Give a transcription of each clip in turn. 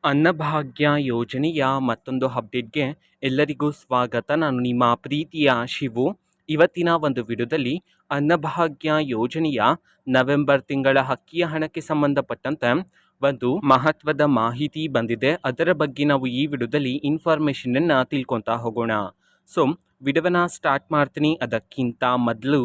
ಅನ್ನಭಾಗ್ಯ ಯೋಜನೆಯ ಮತ್ತೊಂದು ಅಪ್ಡೇಟ್ಗೆ ಎಲ್ಲರಿಗೂ ಸ್ವಾಗತ. ನಾನು ನಿಮ್ಮ ಪ್ರೀತಿಯ ಶಿವು. ಇವತ್ತಿನ ಒಂದು ವಿಡಿಯೋದಲ್ಲಿ ಅನ್ನಭಾಗ್ಯ ಯೋಜನೆಯ ನವೆಂಬರ್ ತಿಂಗಳ ಅಕ್ಕಿಯ ಹಣಕ್ಕೆ ಸಂಬಂಧಪಟ್ಟಂತೆ ಒಂದು ಮಹತ್ವದ ಮಾಹಿತಿ ಬಂದಿದೆ. ಅದರ ಬಗ್ಗೆ ನಾವು ಈ ವಿಡಿಯೋದಲ್ಲಿ ಇನ್ಫಾರ್ಮೇಷನನ್ನು ತಿಳ್ಕೊತಾ ಹೋಗೋಣ. ಸೊ ವಿಡಿಯೋವನ್ನು ಸ್ಟಾರ್ಟ್ ಮಾಡ್ತೀನಿ. ಅದಕ್ಕಿಂತ ಮೊದಲು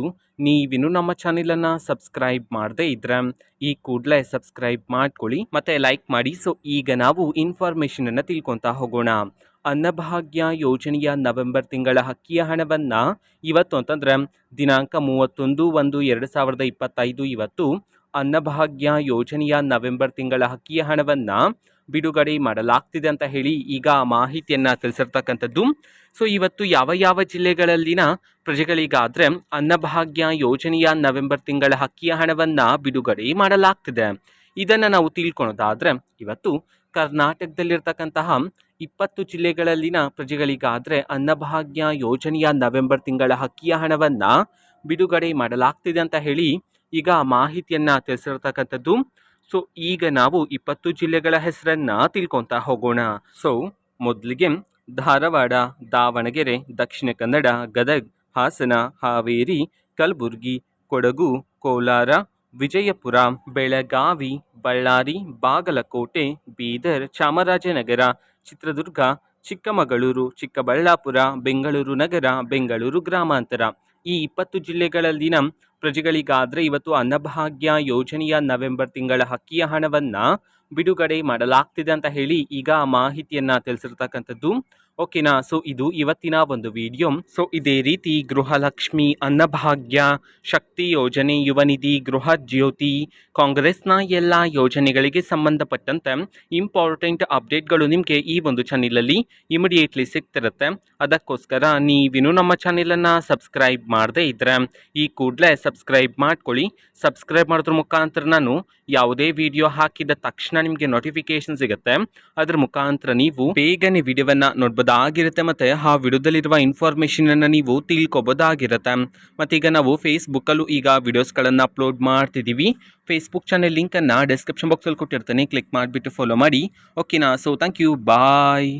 ನೀವಿನ್ನು ನಮ್ಮ ಚಾನೆಲನ್ನು ಸಬ್ಸ್ಕ್ರೈಬ್ ಮಾಡದೇ ಇದ್ರೆ ಈ ಕೂಡಲೇ ಸಬ್ಸ್ಕ್ರೈಬ್ ಮಾಡ್ಕೊಳ್ಳಿ ಮತ್ತು ಲೈಕ್ ಮಾಡಿ. ಸೊ ಈಗ ನಾವು ಇನ್ಫಾರ್ಮೇಷನನ್ನು ತಿಳ್ಕೊತಾ ಹೋಗೋಣ. ಅನ್ನಭಾಗ್ಯ ಯೋಜನೆಯ ನವೆಂಬರ್ ತಿಂಗಳ ಅಕ್ಕಿಯ ಹಣವನ್ನು ಇವತ್ತು ಅಂತಂದರೆ ದಿನಾಂಕ 31/1/2025 ಇವತ್ತು ಅನ್ನಭಾಗ್ಯ ಯೋಜನೆಯ ನವೆಂಬರ್ ತಿಂಗಳ ಅಕ್ಕಿಯ ಹಣವನ್ನು ಬಿಡುಗಡೆ ಮಾಡಲಾಗ್ತಿದೆ ಅಂತ ಹೇಳಿ ಈಗ ಮಾಹಿತಿಯನ್ನು ತಿಳಿಸಿರ್ತಕ್ಕಂಥದ್ದು. ಸೊ ಇವತ್ತು ಯಾವ ಯಾವ ಜಿಲ್ಲೆಗಳಲ್ಲಿನ ಪ್ರಜೆಗಳಿಗಾದರೆ ಅನ್ನಭಾಗ್ಯ ಯೋಜನೆಯ ನವೆಂಬರ್ ತಿಂಗಳ ಅಕ್ಕಿಯ ಹಣವನ್ನು ಬಿಡುಗಡೆ ಮಾಡಲಾಗ್ತಿದೆ ಇದನ್ನು ನಾವು ತಿಳ್ಕೊಳೋದಾದರೆ ಇವತ್ತು ಕರ್ನಾಟಕದಲ್ಲಿರ್ತಕ್ಕಂತಹ 20 ಜಿಲ್ಲೆಗಳಲ್ಲಿನ ಪ್ರಜೆಗಳಿಗಾದರೆ ಅನ್ನಭಾಗ್ಯ ಯೋಜನೆಯ ನವೆಂಬರ್ ತಿಂಗಳ ಅಕ್ಕಿಯ ಹಣವನ್ನು ಬಿಡುಗಡೆ ಮಾಡಲಾಗ್ತಿದೆ ಅಂತ ಹೇಳಿ ಈಗ ಮಾಹಿತಿಯನ್ನು ತಿಳಿಸಿರ್ತಕ್ಕಂಥದ್ದು. ಸೊ ಈಗ ನಾವು 20 ಜಿಲ್ಲೆಗಳ ಹೆಸರನ್ನು ತಿಳ್ಕೊತಾ ಹೋಗೋಣ. ಸೊ ಮೊದಲಿಗೆ ಧಾರವಾಡ, ದಾವಣಗೆರೆ, ದಕ್ಷಿಣ ಕನ್ನಡ, ಗದಗ, ಹಾಸನ, ಹಾವೇರಿ, ಕಲಬುರಗಿ, ಕೊಡಗು, ಕೋಲಾರ, ವಿಜಯಪುರ, ಬೆಳಗಾವಿ, ಬಳ್ಳಾರಿ, ಬಾಗಲಕೋಟೆ, ಬೀದರ್, ಚಾಮರಾಜನಗರ, ಚಿತ್ರದುರ್ಗ, ಚಿಕ್ಕಮಗಳೂರು, ಚಿಕ್ಕಬಳ್ಳಾಪುರ, ಬೆಂಗಳೂರು ನಗರ, ಬೆಂಗಳೂರು ಗ್ರಾಮಾಂತರ ಈ 20 ಜಿಲ್ಲೆಗಳಲ್ಲಿನ ಪ್ರಜೆಗಳಿಗಾದರೆ ಇವತ್ತು ಅನ್ನಭಾಗ್ಯ ಯೋಜನೆಯ ನವೆಂಬರ್ ತಿಂಗಳ ಅಕ್ಕಿಯ ಹಣವನ್ನು ಬಿಡುಗಡೆ ಮಾಡಲಾಗ್ತಿದೆ ಅಂತ ಹೇಳಿ ಈಗ ಮಾಹಿತಿಯನ್ನು ತಿಳಿಸಿರ್ತಕ್ಕಂಥದ್ದು. ಓಕೆನಾ. ಸೊ ಇದು ಇವತ್ತಿನ ಒಂದು ವಿಡಿಯೋ. ಸೊ ಇದೇ ರೀತಿ ಗೃಹಲಕ್ಷ್ಮಿ, ಅನ್ನಭಾಗ್ಯ, ಶಕ್ತಿ ಯೋಜನೆ, ಯುವ ನಿಧಿ, ಗೃಹ ಜ್ಯೋತಿ, ಕಾಂಗ್ರೆಸ್ನ ಎಲ್ಲ ಯೋಜನೆಗಳಿಗೆ ಸಂಬಂಧಪಟ್ಟಂತೆ ಇಂಪಾರ್ಟೆಂಟ್ ಅಪ್ಡೇಟ್ಗಳು ನಿಮಗೆ ಈ ಒಂದು ಚಾನೆಲಲ್ಲಿ ಇಮಿಡಿಯೇಟ್ಲಿ ಸಿಗ್ತಿರುತ್ತೆ. ಅದಕ್ಕೋಸ್ಕರ ನೀವಿನ್ನು ನಮ್ಮ ಚಾನೆಲನ್ನು ಸಬ್ಸ್ಕ್ರೈಬ್ ಮಾಡದೇ ಇದ್ದರೆ ಈ ಕೂಡಲೇ ಸಬ್ಸ್ಕ್ರೈಬ್ ಮಾಡ್ಕೊಳ್ಳಿ. ಸಬ್ಸ್ಕ್ರೈಬ್ ಮಾಡೋದ್ರ ಮುಖಾಂತರ ನಾನು ಯಾವುದೇ ವಿಡಿಯೋ ಹಾಕಿದ ತಕ್ಷಣ ನಿಮಗೆ ನೋಟಿಫಿಕೇಶನ್ ಸಿಗುತ್ತೆ. ಅದರ ಮುಖಾಂತರ ನೀವು ಬೇಗನೆ ವಿಡಿಯೋವನ್ನು ನೋಡ್ಬೋದಾಗಿರುತ್ತೆ ಮತ್ತು ಆ ವಿಡಿಯೋದಲ್ಲಿರುವ ಇನ್ಫಾರ್ಮೇಷನನ್ನು ನೀವು ತಿಳ್ಕೊಬೋದಾಗಿರುತ್ತೆ. ಮತ್ತು ಈಗ ನಾವು ಫೇಸ್ಬುಕ್ಕಲ್ಲೂ ಈಗ ವಿಡಿಯೋಸ್ಗಳನ್ನು ಅಪ್ಲೋಡ್ ಮಾಡ್ತಿದ್ದೀವಿ. ಫೇಸ್ಬುಕ್ ಚಾನೆಲ್ ಲಿಂಕನ್ನು ಡಿಸ್ಕ್ರಿಪ್ಷನ್ ಬಾಕ್ಸಲ್ಲಿ ಕೊಟ್ಟಿರ್ತೇನೆ, ಕ್ಲಿಕ್ ಮಾಡಿಬಿಟ್ಟು ಫಾಲೋ ಮಾಡಿ. ಓಕೆನಾ. So thank you, bye.